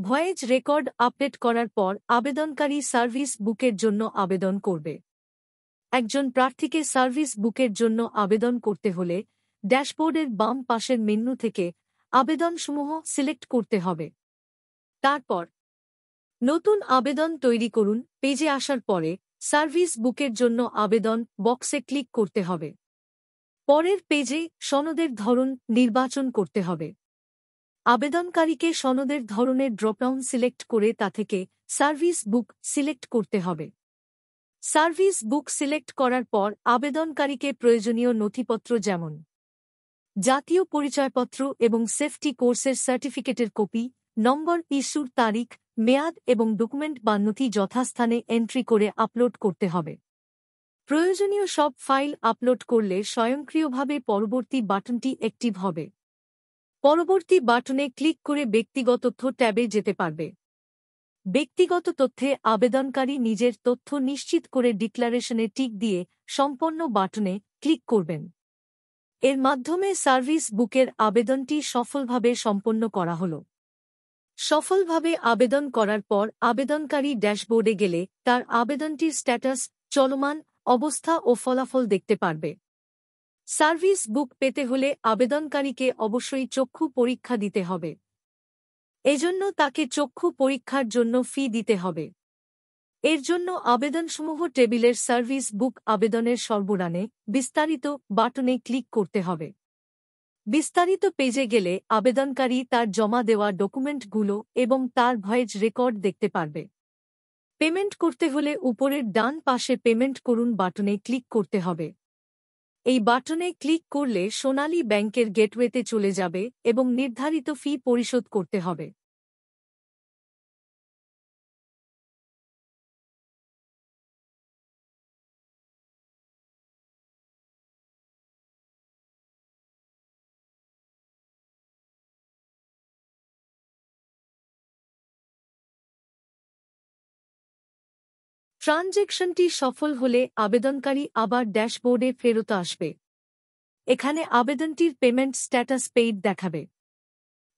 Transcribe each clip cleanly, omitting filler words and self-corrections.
Voice record update করার পর আবেদনকারী সার্ভিস বুকের জন্য আবেদন করবে। একজন প্রার্থীকে সার্ভিস বুকের জন্য আবেদন করতে হলে ড্যাশবোর্ডের বাম পাশের মেনু থেকে আবেদনসমূহ সিলেক্ট করতে হবে। তারপর নতুন আবেদন তৈরি করুন পেজে আসার পরে সার্ভিস বুকের জন্য আবেদন বক্সে ক্লিক করতে হবে। পরের পেজে সনদের ধরন নির্বাচন করতে হবে। আবেদনকারীকে সনদের ধরনের ড্রপডাউন সিলেক্ট করে তা থেকে সার্ভিস বুক সিলেক্ট করতে হবে। সার্ভিস বুক সিলেক্ট করার পর আবেদনকারীকে প্রয়োজনীয় নথিপত্র যেমন জাতীয় পরিচয়পত্র এবং সেফটি কোর্সের সার্টিফিকেটের কপি, নম্বর, ইস্যুর তারিখ, মেয়াদ এবং ডকুমেন্ট বা নথি যথাস্থানে এন্ট্রি করে আপলোড করতে হবে। প্রয়োজনীয় সব ফাইল আপলোড করলে স্বয়ংক্রিয়ভাবে পরবর্তী বাটনটি অ্যাক্টিভ হবে। পরবর্তী বাটনে ক্লিক করে ব্যক্তিগত তথ্য ট্যাবে যেতে পারবে। ব্যক্তিগত তথ্যে আবেদনকারী নিজের তথ্য নিশ্চিত করে ডিক্লারেশনে টিক দিয়ে সম্পন্ন বাটনে ক্লিক করবেন। এর মাধ্যমে সার্ভিস বুকের আবেদনটি সফলভাবে সম্পন্ন করা হল। সফলভাবে আবেদন করার পর আবেদনকারী ড্যাশবোর্ডে গেলে তার আবেদনটির স্ট্যাটাস, চলমান অবস্থা ও ফলাফল দেখতে পারবে। সার্ভিস বুক পেতে হলে আবেদনকারীকে অবশ্যই চক্ষু পরীক্ষা দিতে হবে। এজন্য তাকে চক্ষু পরীক্ষার জন্য ফি দিতে হবে। এর জন্য আবেদনসমূহ টেবিলের সার্ভিস বুক আবেদনের সর্বরানে বিস্তারিত বাটনে ক্লিক করতে হবে। বিস্তারিত পেজে গেলে আবেদনকারী তার জমা দেওয়া ডকুমেন্টগুলো এবং তার ভয়েজ রেকর্ড দেখতে পারবে। পেমেন্ট করতে হলে উপরের ডান পাশে পেমেন্ট করুন বাটনে ক্লিক করতে হবে। এই বাটনে ক্লিক করলে সোনালী ব্যাংকের গেটওয়েতে চলে যাবে এবং নির্ধারিত ফি পরিশোধ করতে হবে। ট্রানজ্যাকশনটি সফল হলে আবেদনকারী আবার ড্যাশবোর্ডে ফেরত আসবে। এখানে আবেদনটির পেমেন্ট স্ট্যাটাস পেইড দেখাবে।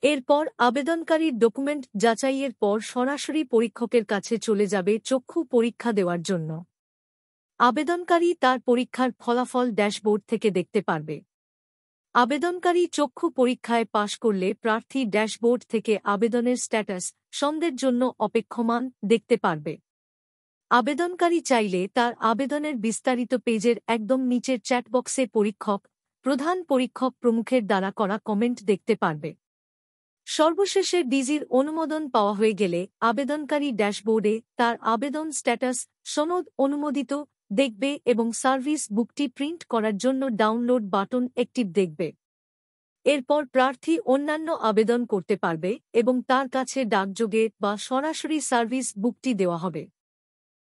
এরপর আবেদনকারীর ডকুমেন্ট যাচাইয়ের পর সরাসরি পরীক্ষকের কাছে চলে যাবে চক্ষু পরীক্ষা দেওয়ার জন্য। আবেদনকারী তার পরীক্ষার ফলাফল ড্যাশবোর্ড থেকে দেখতে পারবে। আবেদনকারী চক্ষু পরীক্ষায় পাশ করলে প্রার্থী ড্যাশবোর্ড থেকে আবেদনের স্ট্যাটাস, সনদের জন্য অপেক্ষমান দেখতে পারবে। আবেদনকারী চাইলে তার আবেদনের বিস্তারিত পেজের একদম নিচের চ্যাটবক্সে পরীক্ষক, প্রধান পরীক্ষক প্রমুখের দ্বারা করা কমেন্ট দেখতে পারবে। সর্বশেষে ডিজির অনুমোদন পাওয়া হয়ে গেলে আবেদনকারী ড্যাশবোর্ডে তার আবেদন স্ট্যাটাস, সনদ অনুমোদিত দেখবে এবং সার্ভিস বুকটি প্রিন্ট করার জন্য ডাউনলোড বাটন অ্যাক্টিভ দেখবে। এরপর প্রার্থী অন্যান্য আবেদন করতে পারবে এবং তার কাছে ডাকযোগে বা সরাসরি সার্ভিস বুকটি দেওয়া হবে।